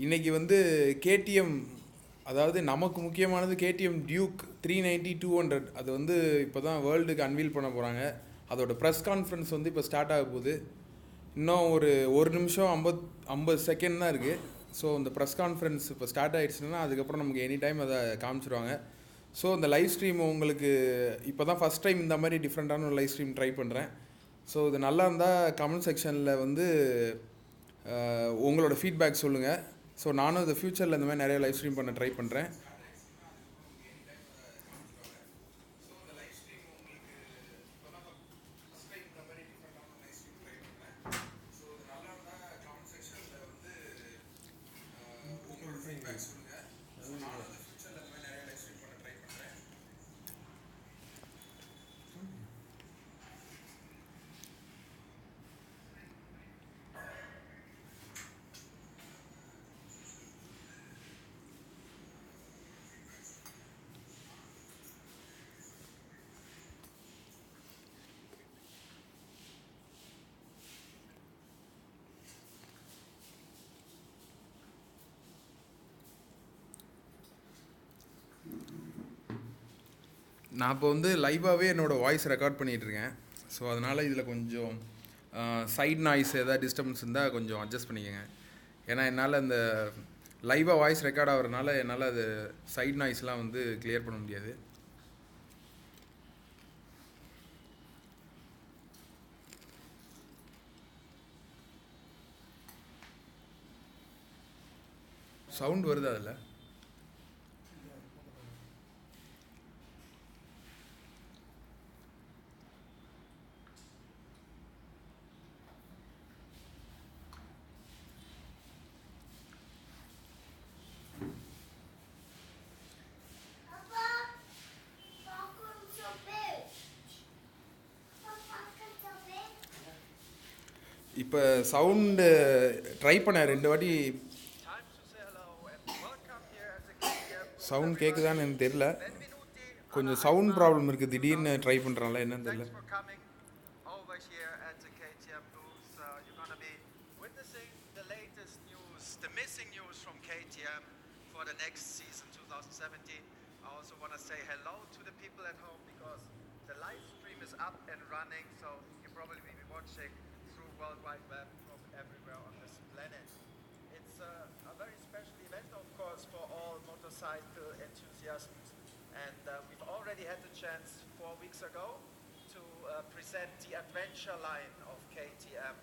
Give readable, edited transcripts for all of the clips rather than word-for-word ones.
இன்றைக்கி வந்து கேடிஎம், அதாவது நமக்கு முக்கியமானது கேடிஎம் டியூக் 390 200. அது வந்து இப்போ தான் வேர்ல்டுக்கு அன்வீல் பண்ண போகிறாங்க. அதோட ப்ரெஸ் கான்ஃபரன்ஸ் வந்து இப்போ ஸ்டார்ட் ஆக போகுது. இன்னும் ஒரு நிமிஷம் 50 செகண்ட் தான் இருக்குது. ஸோ இந்த ப்ரெஸ் கான்ஃபரன்ஸ் இப்போ ஸ்டார்ட் ஆகிடுச்சுன்னா அதுக்கப்புறம் நமக்கு எனி டைம் அதை காமிச்சிருவாங்க. ஸோ இந்த லைவ் ஸ்ட்ரீம் உங்களுக்கு இப்போ தான் ஃபஸ்ட் டைம் இந்த மாதிரி டிஃப்ரெண்ட்டான ஒரு லைவ் ஸ்ட்ரீம் ட்ரை பண்ணுறேன். ஸோ இது நல்லா இருந்தால் கமெண்ட் செக்ஷனில் வந்து உங்களோட ஃபீட்பேக் சொல்லுங்கள். ஸோ நானும் இந்த ஃப்யூச்சரில் இந்த மாதிரி நிறைய லைவ் ஸ்ட்ரீம் பண்ண ட்ரை பண்ணுறேன். நான் இப்போ வந்து லைவாகவே என்னோடய வாய்ஸ் ரெக்கார்ட் பண்ணிகிட்ருக்கேன். ஸோ அதனால் இதில் கொஞ்சம் சைட் நாய்ஸ் எதாவது டிஸ்டர்பன்ஸ் இருந்தால் கொஞ்சம் அட்ஜஸ்ட் பண்ணிக்கோங்க. ஏன்னா என்னால் அந்த லைவாக வாய்ஸ் ரெக்கார்ட் ஆகிறதுனால என்னால் அது சைட் நாய்ஸ்லாம் வந்து கிளியர் பண்ண முடியாது. சவுண்ட் வருது அதில். இப்போ சவுண்டு ட்ரை பண்ண 2 வாட்டி சவுண்ட் கேட்குதான்னு எனக்கு தெரில. கொஞ்சம் சவுண்ட் ப்ராப்ளம் இருக்குது. திடீர்னு ட்ரை பண்ணுறாங்களா என்னன்னு தெரியல. For the next season 2017. I also want to say hello to the people at home because the live stream is up and running, so you probably will be watching through World Wide Web from everywhere on this planet. It's a very special event, of course, for all motorcycle enthusiasts, and we've already had the chance 4 weeks ago to present the adventure line of KTM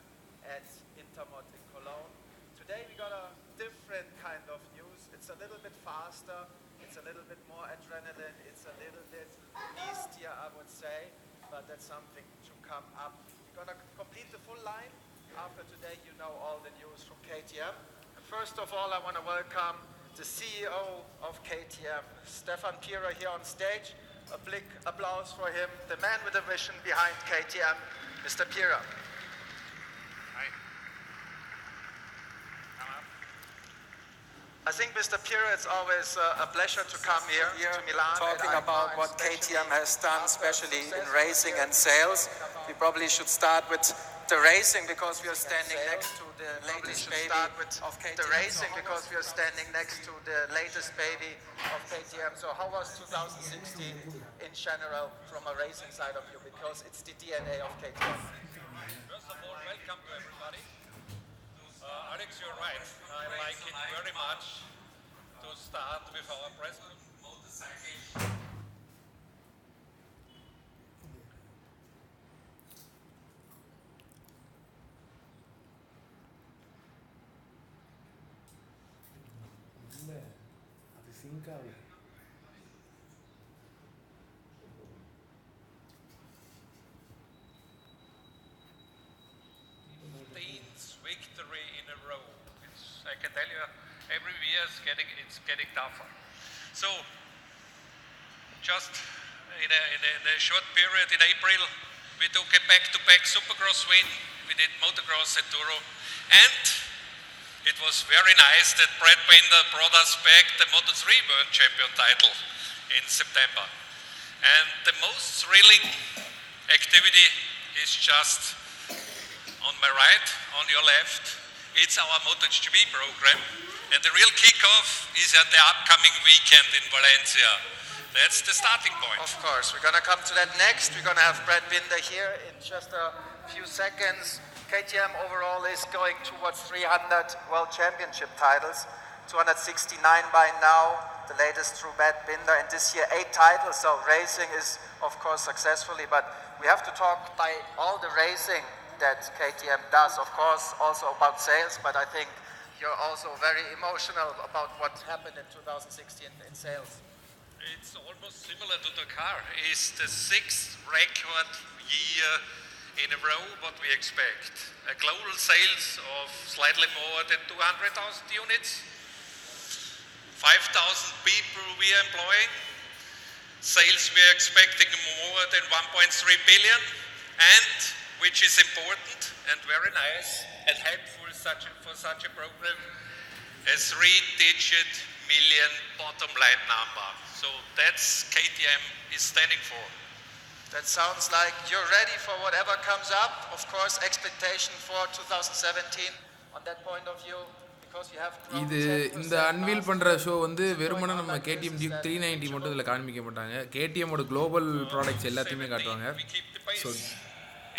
at Intermod in Cologne. Today we got a different kind of news. It's a little bit faster, it's a little bit more adrenaline, it's a little bit beastier, I would say, but that's something to come up. We're gonna complete the full line. After today you know all the news from KTM. And first of all I want to welcome the CEO of KTM, Stefan Pierer, here on stage. A big applause for him, the man with the vision behind KTM, Mr. Pierer. I think, Mr. Pierer, it's always a pleasure to come here to Milan. Talking about what KTM has done, especially in racing and sales. We probably should start with the racing because we are standing next to the latest baby of KTM. The racing because we are standing next to the latest baby of KTM. So how was 2016 in general from a racing side of you? Because it's the DNA of KTM. First of all, welcome to everybody. Alex, you're right. I like it very much to start with our press motorcycle. அது sink ஆகுது. Victory in a row. I can tell you, every year it's getting tougher. So, just in a short period in April, we took a back-to-back Supercross win. We did motocross at Turo, and it was very nice that Brad Binder brought us back the Moto3 World Champion title in September. And the most thrilling activity is just on my right, on your left. it's our MotoGP program. And the real kickoff is at the upcoming weekend in Valencia. That's the starting point. Of course, we're going to come to that next. We're going to have Brad Binder here in just a few seconds. KTM overall is going towards 300 World Championship titles, 269 by now, the latest through Brad Binder, and this year 8 titles, so racing is of course successfully, but we have to talk by all the racing that KTM does, of course also about sales, but I think you're also very emotional about what happened in 2016 in sales. It's almost similar to the car. It's the 6th record year in a row what we expect. A global sales of slightly more than 200,000 units. 5,000 people we are employing. Sales we are expecting more than 1.3 billion. And, which is important and very nice and helpful for such a program, a 3-digit million bottom line number. So that's KTM is standing for. That sounds like you're ready for whatever comes up. Of course, expectation for 2017 on that point of view, because you have இது இந்த unveil பண்ணுற show வந்து வெறுமனே நம்ம KTM Duke 390 மட்டும் இதில் காண்பிக்க மாட்டாங்க. கேடிஎம்மோட குளோபல் ப்ராடக்ட்ஸ் எல்லாத்தையுமே காட்டுவாங்க. ஸோ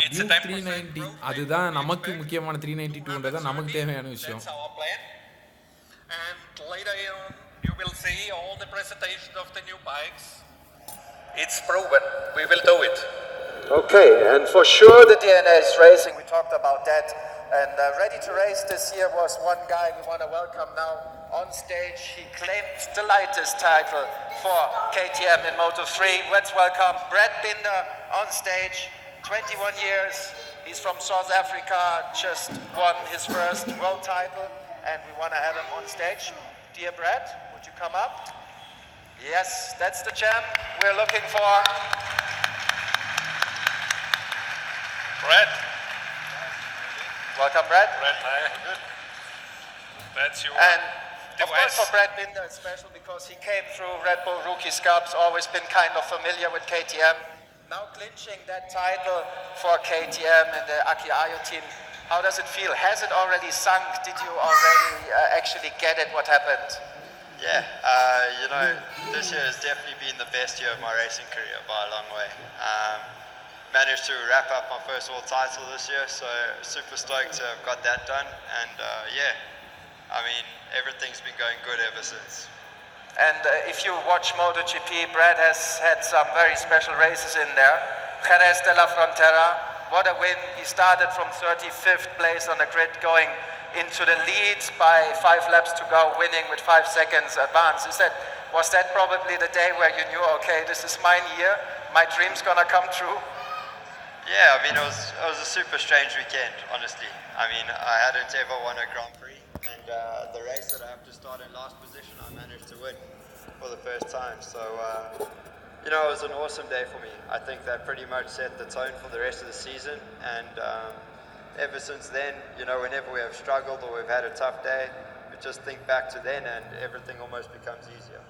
டியூக் 390 அதுதான் நமக்கு முக்கியமான 392 தான் நமக்கு தேவையான விஷயம். And later on you will see all the presentation of the new bikes. It's proven. We will do it. Okay, and for sure the DNA is racing. We talked about that. And ready to race this year was one guy we want to welcome now on stage. He claimed the lightest title for KTM in Moto3. Let's welcome Brad Binder on stage. 21 years. He's from South Africa. Just won his first world title. And we want to have him on stage. Dear Brad, would you come up? Yes, that's the champ we're looking for. Brad. Welcome, Brad. Brad, hi. Good. That's your And of course for Brad Binder it's special because he came through Red Bull Rookie Cups, always been kind of familiar with KTM. Now clinching that title for KTM and the Aki Ayo team. How does it feel? Has it already sunk? Did you already actually get it? What happened? Yeah, you know, this year has definitely been the best year of my racing career by a long way. Managed to wrap up my first world title this year, so super stoked to have got that done. And yeah, I mean, everything's been going good ever since. And if you watch MotoGP, Brad has had some very special races in there. Jerez de la Frontera, what a win. He started from 35th place on the grid, going into the lead by 5 laps to go, winning with 5 seconds advance. Was that probably the day where you knew, okay, this is my year, my dream's gonna come true? Yeah, I mean, it was a super strange weekend, honestly. I mean, I hadn't ever won a Grand Prix, and the race that I have to start in last position, I managed to win for the first time. So, you know, it was an awesome day for me. I think that pretty much set the tone for the rest of the season, and ever since then, you know, whenever we have struggled or we've had a tough day, we just think back to then and everything almost becomes easier.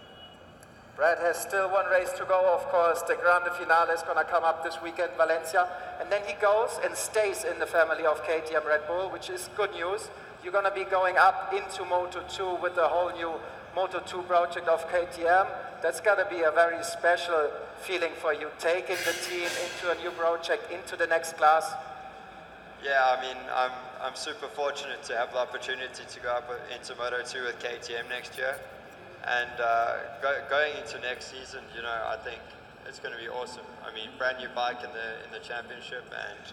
Brad has still one race to go, of course. The Grande Finale is going to come up this weekend, Valencia. And then he goes and stays in the family of KTM Red Bull, which is good news. You're going to be going up into Moto2 with the whole new Moto2 project of KTM. That's got to be a very special feeling for you, taking the team into a new project, into the next class. Yeah, I mean, I'm super fortunate to have the opportunity to go up into Moto2 with KTM next year. And going into next season, you know, I think it's going to be awesome. I mean, brand new bike in the championship, and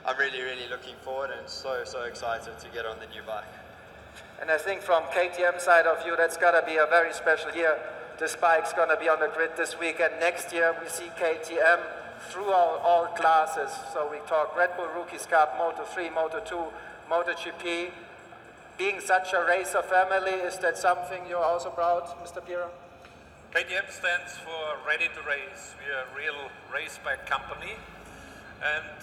I'm really, really looking forward and so excited to get on the new bike. And I think from KTM side of you, that's got to be a very special year. This bike's going to be on the grid this week, and next year we see KTM through all classes. So we talk Red Bull Rookie Cup, Moto3, Moto2, MotoGP. Being such a racer family, is that something you're also proud, Mr. Piero? KTM stands for Ready to Race. We are a real race bike company. And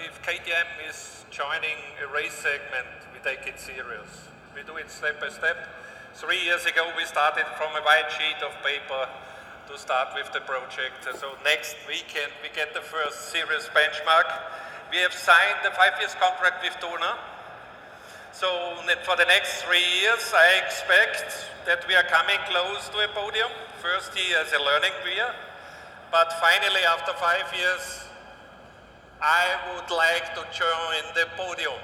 if KTM is joining a race segment, we take it serious. We do it step by step. 3 years ago, we started from a white sheet of paper to start with the project. So next weekend, we get the first serious benchmark. We have signed a 5-year contract with Dona. So for the next 3 years, I expect that we are coming close to a podium. First year as a learning year, but finally after 5 years, I would like to join the podium.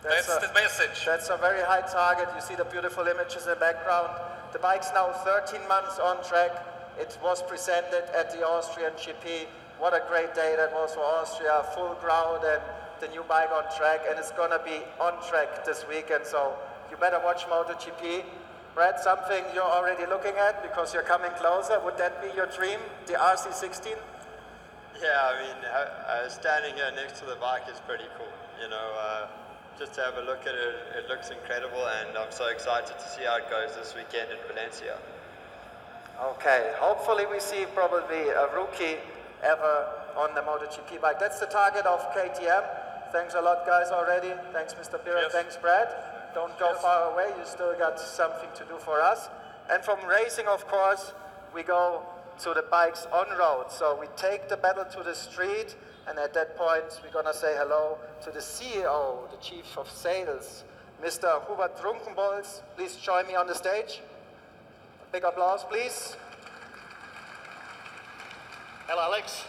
That's the message. That's a very high target. You see the beautiful images in the background. The bike's now 13 months on track. It was presented at the Austrian GP. What a great day that was for Austria. Full crowd and the new bike on track, and it's gonna be on track this weekend, so you better watch MotoGP. Brad, something you're already looking at because you're coming closer. Would that be your dream, the RC16? Yeah, I mean, standing here next to the bike is pretty cool. You know, just to have a look at it, it looks incredible, and I'm so excited to see how it goes this weekend in Valencia. Okay, hopefully we see probably a rookie ever on the MotoGP bike. That's the target of KTM. Thanks a lot, guys, already. Thanks, Mr. Pira. Yes. Thanks, Brad. Don't go far away. You still got something to do for us. And from racing, of course, we go to the bikes on road. So we take the battle to the street, and at that point, we're gonna say hello to the CEO, the Chief of Sales, Mr. Hubert Trunkenbolz. Please join me on the stage. Big applause, please. Hello, Alex.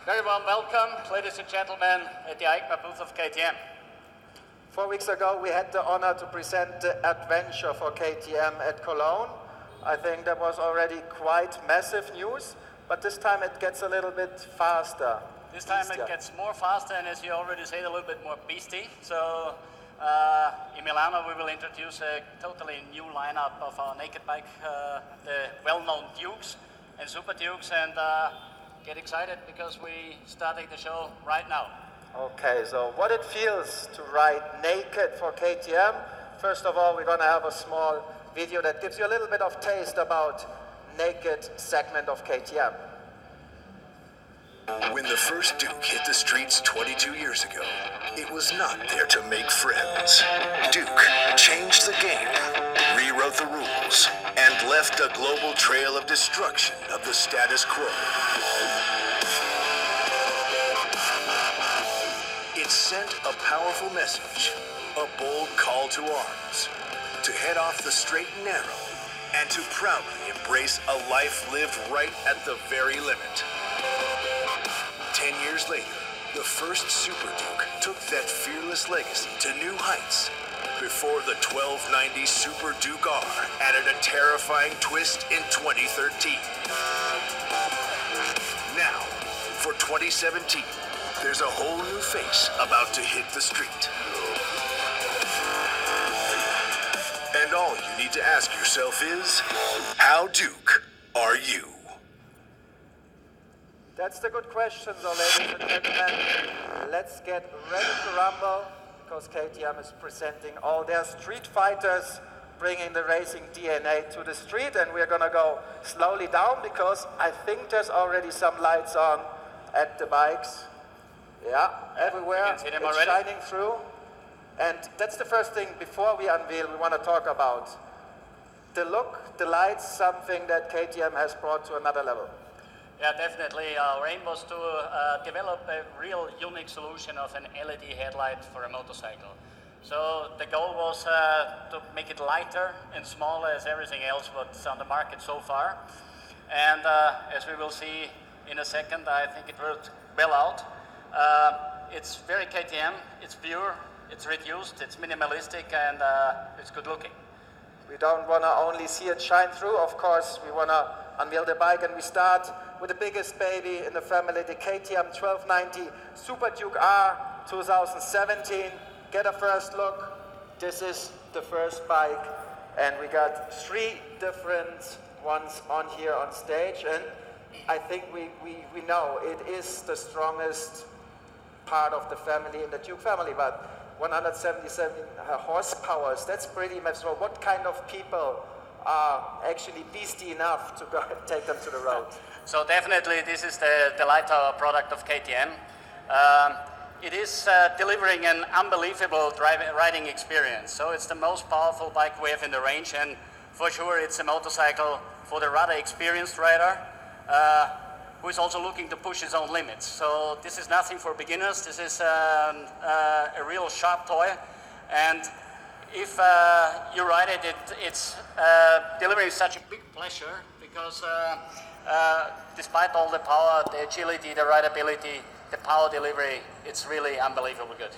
Very warm welcome, ladies and gentlemen, at the EICMA booth of KTM. 4 weeks ago, we had the honor to present the adventure for KTM at Cologne. I think that was already quite massive news, but this time it gets a little bit faster. This time it gets more faster, and as you already said, a little bit more beastie. So in Milano, we will introduce a totally new lineup of our naked bike, the well-known Dukes and Super Dukes, and get excited because we're starting the show right now. Okay, so what it feels to ride naked for KTM. First of all, we're gonna have a small video that gives you a little bit of taste about naked segment of KTM. When the first Duke hit the streets 22 years ago, it was not there to make friends. Duke changed the game, rewrote the rules, and left a global trail of destruction of the status quo. It sent a powerful message, a bold call to arms, to head off the straight and narrow, and to proudly embrace a life lived right at the very limit. 10 years later, the first Super Duke took that fearless legacy to new heights before the 1290 Super Duke R added a terrifying twist in 2013. Now, for 2017, there's a whole new face about to hit the street. And all you need to ask yourself is, how Duke are you? That's the good question, so ladies and gentlemen, let's get ready to rumble, because KTM is presenting all their street fighters, bringing the racing DNA to the street, and we're gonna go slowly down, because I think there's already some lights on at the bikes. Yeah, everywhere, can see them it's already. shining through. And that's the first thing before we unveil, we wanna talk about. The look, the lights, something that KTM has brought to another level. Yeah, definitely. Our aim was to develop a real unique solution of an LED headlight for a motorcycle. So the goal was to make it lighter and smaller as everything else what's on the market so far. And as we will see in a second, I think it worked well out. It's very KTM, it's pure, it's reduced, it's minimalistic, and it's good looking. We don't want to only see it shine through, of course, we want to unveil the bike, and we start with the biggest baby in the family, the KTM 1290 Super Duke R 2017. Get a first look. This is the first bike, and we got 3 different ones on here on stage, and I think we know it is the strongest part of the family in the Duke family, but 177 horsepower, that's pretty much. So what kind of people are actually beastie enough to go and take them to the road? So definitely this is the light tower product of KTM. It is delivering an unbelievable riding experience. So it's the most powerful bike we have in the range, and for sure it's a motorcycle for the rather experienced rider who is also looking to push his own limits. So this is nothing for beginners. This is a real sharp toy, And if you ride it, it's delivering such a big pleasure because despite all the power, the agility, the rideability, the power delivery, it's really unbelievably good.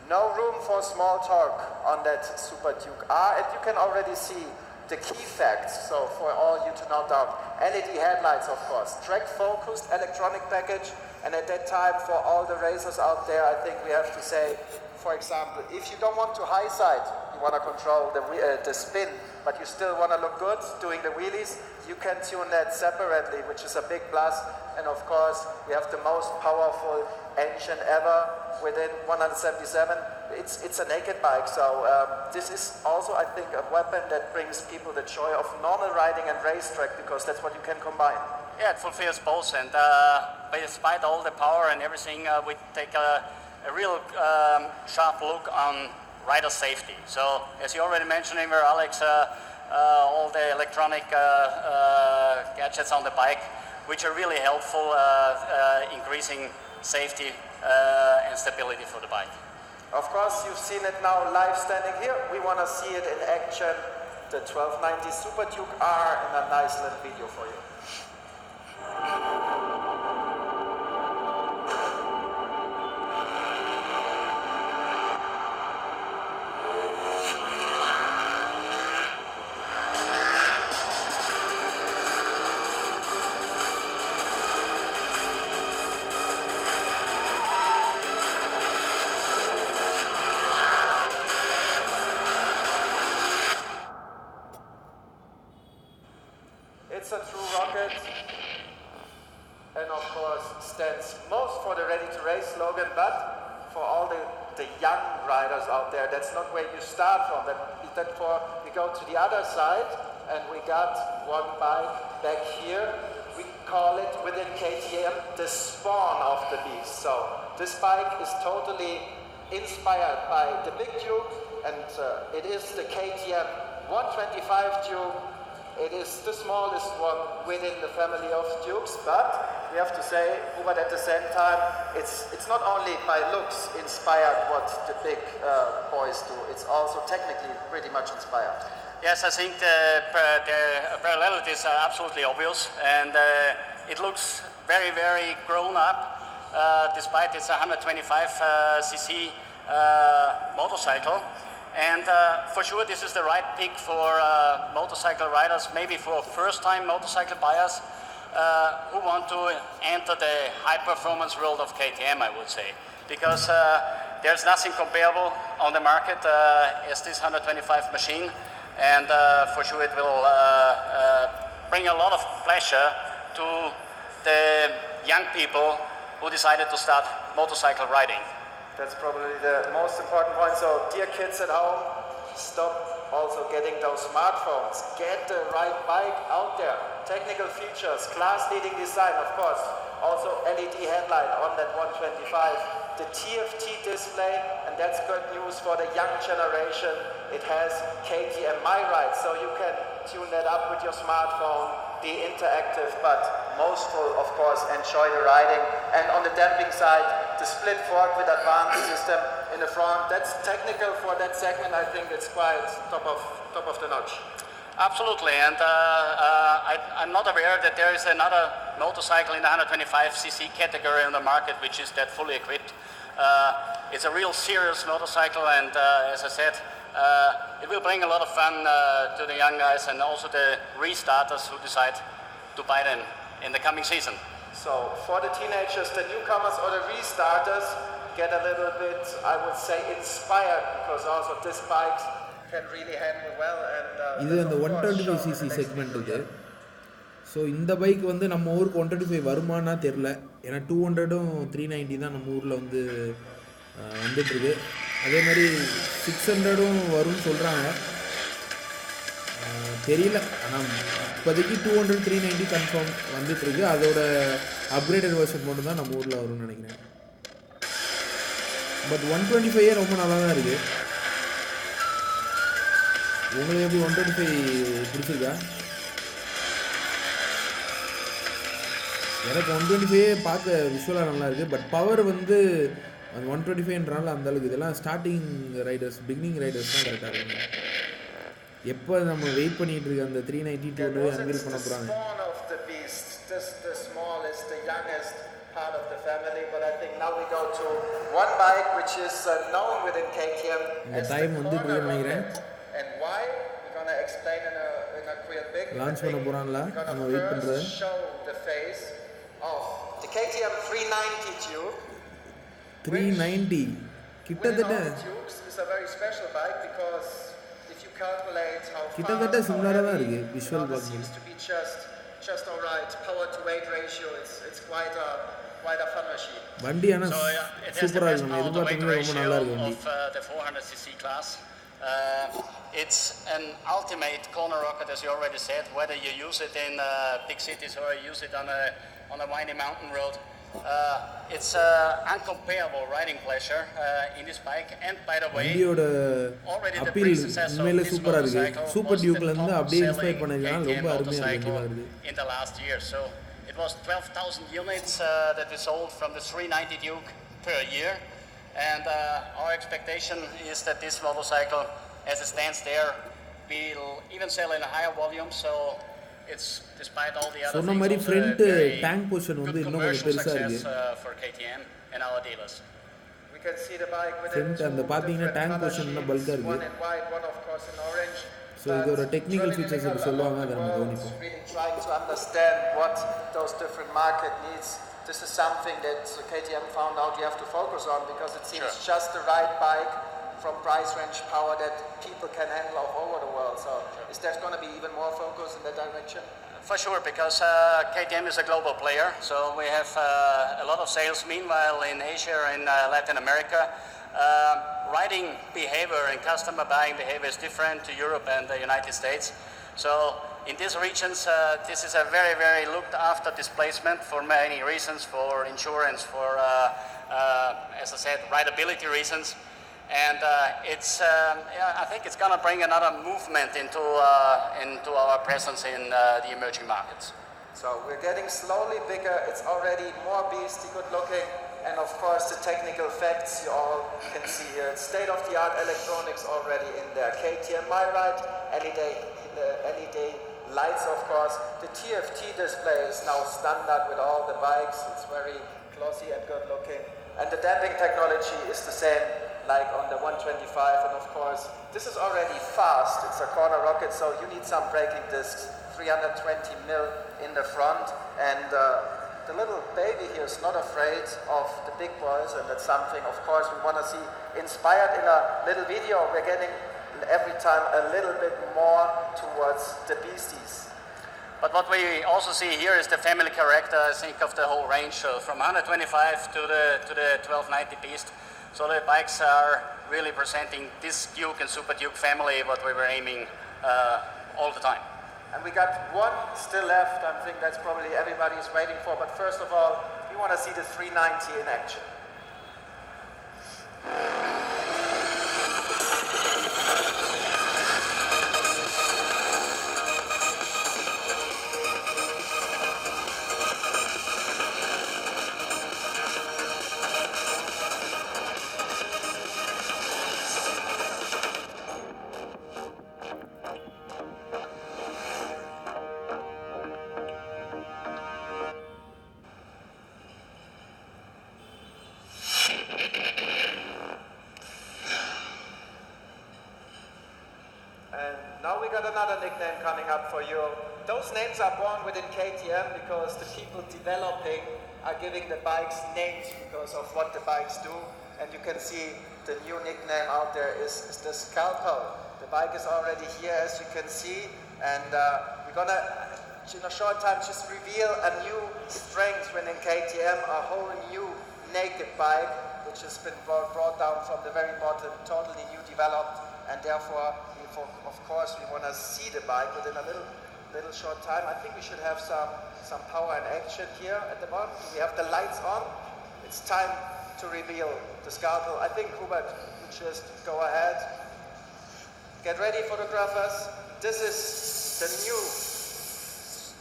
No room for small torque on that Super Duke R, and you can already see the key facts. So for all you to note down, LED headlights, of course, track-focused electronic package, and at that time, for all the racers out there, I think we have to say, for example, if you don't want to high side, you want to control the spin, but you still want to look good doing the wheelies, you can tune that separately, which is a big plus. And of course, we have the most powerful engine ever within 177. It's a naked bike, so this is also, I think, a weapon that brings people the joy of normal riding and racetrack, because that's what you can combine. Yeah, it fulfills both, and despite all the power and everything, we take a real sharp look on rider safety. So, as you already mentioned, Alex, all the electronic gadgets on the bike, which are really helpful, increasing safety and stability for the bike. Of course, you've seen it now live standing here. We want to see it in action, the 1290 Super Duke R, in a nice little video for you. It's a true rocket, and of course stands most for the ready-to-race slogan, but for all the young riders out there, that's not where you start from. We go to the other side, and we got one bike back here. We call it within KTM the spawn of the beast. So this bike is totally inspired by the big Duke, and it is the KTM 125 Duke. It is the smallest one within the family of Dukes, but we have to say, but at the same time, it's not only by looks inspired what the big boys do, it's also technically pretty much inspired. Yes, I think the parallelities are absolutely obvious, and it looks very, very grown up, despite it's a 125cc motorcycle. And for sure, this is the right pick for motorcycle riders, maybe for first-time motorcycle buyers who want to enter the high-performance world of KTM, I would say. Because there's nothing comparable on the market as this 125 machine. And for sure, it will bring a lot of pleasure to the young people who decided to start motorcycle riding. That's probably the most important point. So, dear kids at home, stop also getting those smartphones. Get the right bike out there. Technical features, class-leading design, of course. Also LED headlight on that 125. The TFT display, and that's good news for the young generation. It has KTM My Ride, so you can tune that up with your smartphone, be interactive, but most of course, enjoy the riding. And on the damping side, the split fork with advanced system in the front. That's technical for that segment. I think it's quite top of the notch. Absolutely, and I'm not aware that there is another motorcycle in the 125cc category on the market which is that fully equipped. It's a real serious motorcycle, and as I said, it will bring a lot of fun to the young guys and also the restarters who decide to buy them in the coming season. So for the teenagers, the newcomers or the restarters get a little bit, I would say, inspired, because also this bike can really handle well. And இது அந்த 125cc segment இது. So இந்த bike வந்து நம்ம ஊருக்கு 125 வருமானா தெரில, ஏன்னா 200ம் 390 தான் நம்ம ஊரில் வந்து வந்துட்டுருக்கு. அதே மாதிரி 600ம் வரும்னு சொல்கிறாங்க, தெரியல. ஆனால் இப்போதைக்கு 200 390 கன்ஃபார்ம் வந்துட்டுருக்கு. அதோட அப்கிரேடட் வெர்ஷன் மட்டும் தான் நம்ம ஊரில் வரும்னு நினைக்கிறேன். பட் 125 ரொம்ப நல்லா தான் இருக்குது. உங்களுக்கு எப்படி 125 பிடிச்சிருக்கா? எனக்கு 125 பார்க்க விஷுவலாக நல்லா இருக்குது. பட் பவர் வந்து அந்த 125ன்றனால அந்த அளவுக்கு இதெல்லாம் ஸ்டார்டிங் ரைடர்ஸ் பிகினிங் ரைடர்ஸ் தான் கரெக்டாக இருக்கும். எப்போ நம்ம வெயிட் பண்ணிட்டு இருக்க அந்த 392 அன்வீல் பண்ண போகிறாங்க. The smallest, the youngest part of the family, but I think now we go to one bike which is known within KTM இந்த டைம் வந்து இதுன்னு நினைக்கிறேன். And why? We're going to explain in a quick bit. Launch பண்ண போறாங்களா நம்ம wait பண்றது. Show the face of the KTM 390 Duke. 390 கிட்டத்தட்ட Dukes is a very special bike because if you calculate how கிட்டத்தட்ட சிமிலரா தான் இருக்கு visual it seems to be just all right. Power to weight ratio, it's quite a fun machine. வண்டி ஆனா சூப்பரா இருக்கு. நம்ம எதிர்பார்த்தது ரொம்ப நல்லா இருக்கு வண்டி. The 400cc class. It's an ultimate corner rocket, as you already said, whether you use it in big cities or you use it on a windy mountain road. It's uncomparable riding pleasure in this bike. And by the way, already the pre-success of this motorcycle was the top-selling KTM motorcycle in the last year. So it was 12,000 units that we sold from the 390 Duke per year. And our expectation is that this motorcycle, as it stands there, will even sell in a higher volume. So it's despite all the other சொன்ன மாதிரி front tank position வந்து இன்னும் கொஞ்சம் பெருசா இருக்கு for KTM and our dealers. We can see the bike with front அந்த பாத்தீங்கன்னா tank position இன்னும் பல்கா இருக்கு. One in white, one of course in orange. So இது ஒரு டெக்னிக்கல் ஃபீச்சர்ஸ் இருக்கு சொல்லுவாங்க அத நம்ம கவனிப்போம். Really trying to understand what those different market needs. This is something that KTM found out you have to focus on because it seems just the right bike from price range power that people can handle all over the world. So is there going to be even more focus in that direction? For sure, because KTM is a global player. So we have a lot of sales meanwhile in Asia and Latin America. Riding behavior and customer buying behavior is different to Europe and the United States. So in these regions, this is a very, very looked after displacement for many reasons, for insurance, for, as I said, rideability reasons. And I think it's going to bring another movement into our presence in the emerging markets. So we're getting slowly bigger. It's already more beasty, good looking. And of course, the technical facts you all can see here. It's state-of-the-art electronics already in there. KTM MyRide, LED lights, of course. The TFT display is now standard with all the bikes. It's very glossy and good looking. And the damping technology is the same like on the 125. And of course, this is already fast. It's a corner rocket, so you need some braking discs. 320 mil in the front. And the little baby here is not afraid of the big boys, and that's something, of course, we want to see inspired in a little video. We're getting every time a little bit more towards the beasties. But what we also see here is the family character, I think, of the whole range, so from 125 to the 1290 Beast. So the bikes are really presenting this Duke and Super Duke family, what we were aiming all the time. And we got one still left. I think that's probably everybody is waiting for. But first of all, we want to see the 390 in action. Now we got another nickname coming up for you. Those names are born within KTM because the people developing are giving the bikes names because of what the bikes do. And you can see the new nickname out there is the Scalpel. The bike is already here, as you can see. And we're going to, in a short time, just reveal a new strength within KTM, a whole new naked bike, which has been brought down from the very bottom, totally new developed. And therefore, of course, we want to see the bike within a little short time. I think we should have some power and action here at the moment. We have the lights on. It's time to reveal the Scalpel. I think, Hubert, you just go ahead. Get ready, photographers. This is the new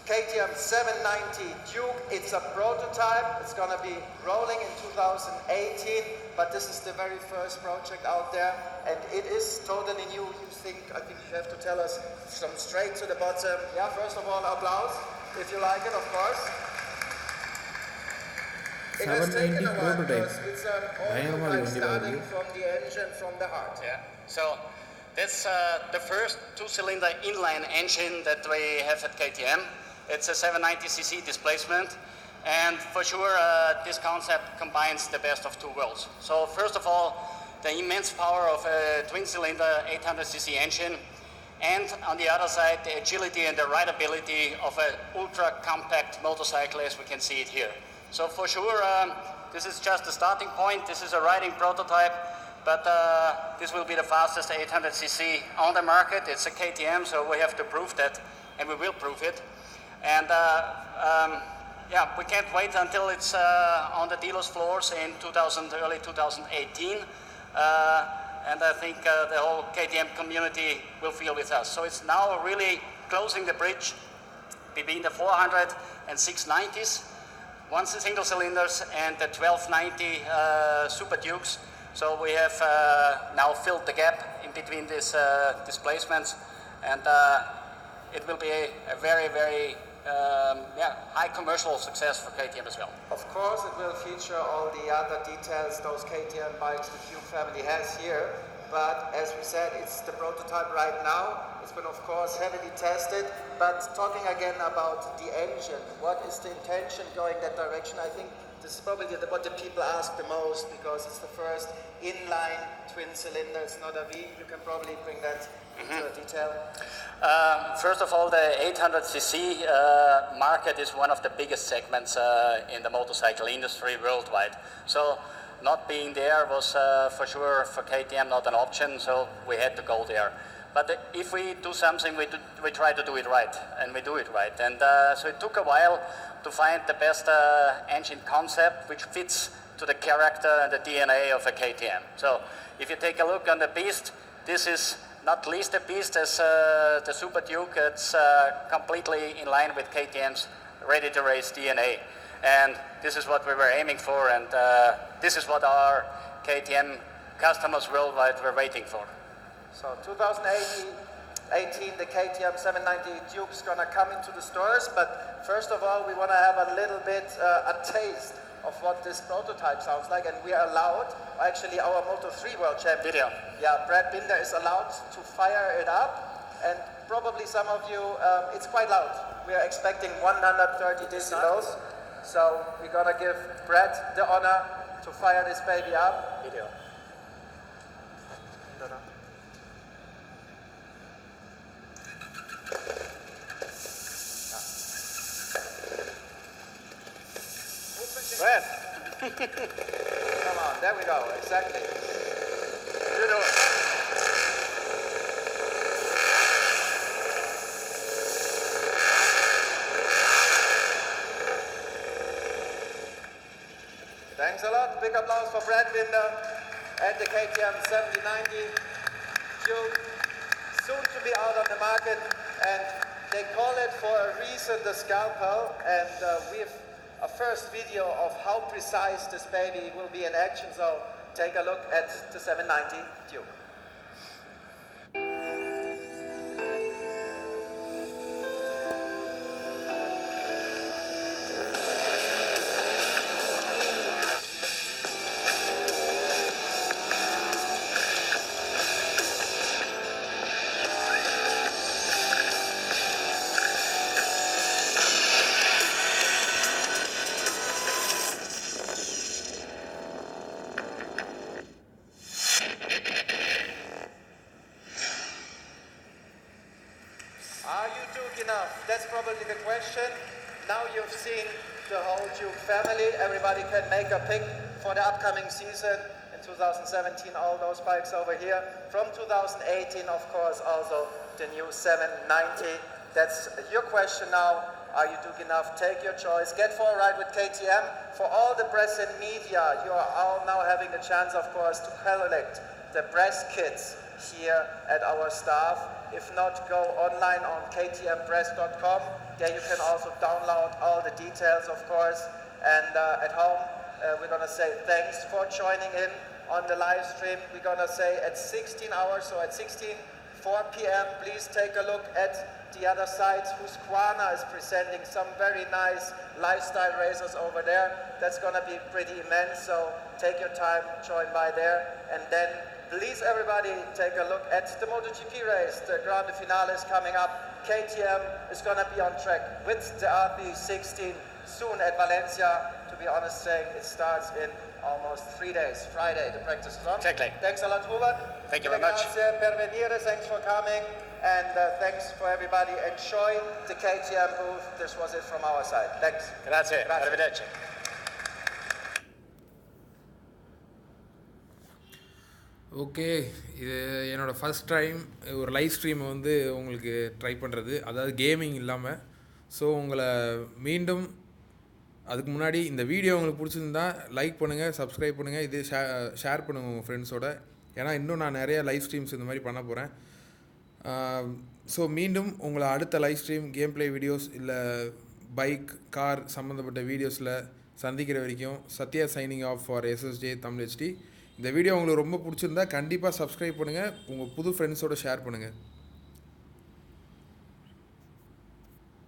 KTM 790 Duke. It's a prototype. It's going to be rolling in 2018, but this is the very first project out there, and it is totally new. I think you have to tell us from straight to the bottom. Yeah, first of all, applause, if you like it, of course. It has taken a while because it's an all starting from the engine, from the heart. Yeah. So that's the first two-cylinder inline engine that we have at KTM. It's a 790cc displacement, and for sure this concept combines the best of two worlds. So first of all, the immense power of a twin-cylinder 800cc engine, and on the other side, the agility and the rideability of an ultra-compact motorcycle as we can see it here. So for sure, this is just a starting point. This is a riding prototype, but this will be the fastest 800cc on the market. It's a KTM, so we have to prove that, and we will prove it. And yeah, we can't wait until it's on the dealers' floors in early 2018. And I think the whole KTM community will feel with us. So it's now really closing the bridge between the 400 and 690s, once the single cylinders, and the 1290 Super Dukes. So we have now filled the gap in between these displacements, and it will be a very, very high commercial success for KTM as well. Of course, it will feature all the other details those KTM bikes the Duke family has here. But as we said, it's the prototype right now. It's been, of course, heavily tested. But talking again about the engine, what is the intention going that direction? I think this is probably what the people ask the most, because it's the first inline twin cylinder. It's not a V. You can probably bring that into detail. First of all, the 800cc market is one of the biggest segments in the motorcycle industry worldwide. So not being there was for sure for KTM not an option, so we had to go there. But if we do something, we try to do it right, and we do it right. And so it took a while to find the best engine concept which fits to the character and the DNA of a KTM. So if you take a look on the beast, this is not least a beast as the Super Duke. It's completely in line with KTM's ready-to-race DNA. And this is what we were aiming for, and this is what our KTM customers worldwide were waiting for. So 2018, the KTM 790 Duke is going to come into the stores, but first of all, we want to have a little bit a taste of what this prototype sounds like, and we are allowed, actually our Moto3 world champion, Brad Binder is allowed to fire it up, and probably some of you, it's quite loud. We are expecting 130 decibels, so we're going to give Brad the honor to fire this baby up. Brad. Come on, there we go, exactly. You do it. Thanks a lot. Big applause for Brad Binder and the KTM 7090 Duke, soon to be out on the market, and they call it for a reason the scalpel, and we have a first video of how precise this baby will be in action, so take a look at the 790 Duke. That's probably the question. Now you've seen the whole Duke family. Everybody can make a pick for the upcoming season in 2017, all those bikes over here. From 2018, of course, also the new 790. That's your question now. Are you Duke enough? Take your choice. Get for a ride with KTM. For all the press and media, you are all now having the chance, of course, to collect the press kits here at our staff. If not, go online on ktmpress.com. There you can also download all the details, of course. And at home, we're going to say thanks for joining in on the live stream. We're going to say at 16 hours, so at 4 p.m., please take a look at the other side. Husqvarna is presenting some very nice lifestyle racers over there. That's going to be pretty immense, so take your time, join by there. And then please, everybody, take a look at the MotoGP race. The Grande Finale is coming up. KTM is going to be on track with the RB16 soon at Valencia. To be honest, saying it starts in almost 3 days. Friday, the practice is on. Exactly. Thanks a lot, Hubert. Thank you very much. Grazie per venire. Thanks for coming. And thanks for everybody. Enjoy the KTM booth. This was it from our side. Thanks. Grazie. Arrivederci. Okay, இது என்னோடய first time ஒரு live ஸ்ட்ரீமை வந்து உங்களுக்கு try பண்ணுறது, அதாவது gaming இல்லாமல். So உங்களை மீண்டும் அதுக்கு முன்னாடி இந்த வீடியோ உங்களுக்கு பிடிச்சிருந்தா லைக் பண்ணுங்கள், சப்ஸ்கிரைப் பண்ணுங்கள், இது ஷேர் பண்ணுங்கள் உங்கள் ஃப்ரெண்ட்ஸோட. ஏன்னா இன்னும் நான் நிறையா லைவ் ஸ்ட்ரீம்ஸ் இந்த மாதிரி பண்ண போகிறேன். ஸோ மீண்டும் உங்களை அடுத்த live stream, game play videos இல்லை பைக் கார் சம்மந்தப்பட்ட வீடியோஸில் சந்திக்கிற வரைக்கும் Sathya signing off for SSJ Tamil HD. இந்த வீடியோ உங்களுக்கு ரொம்ப பிடிச்சிருந்தா கண்டிப்பாக சப்ஸ்கிரைப் பண்ணுங்கள், உங்கள் புது ஃப்ரெண்ட்ஸோடு ஷேர் பண்ணுங்கள்.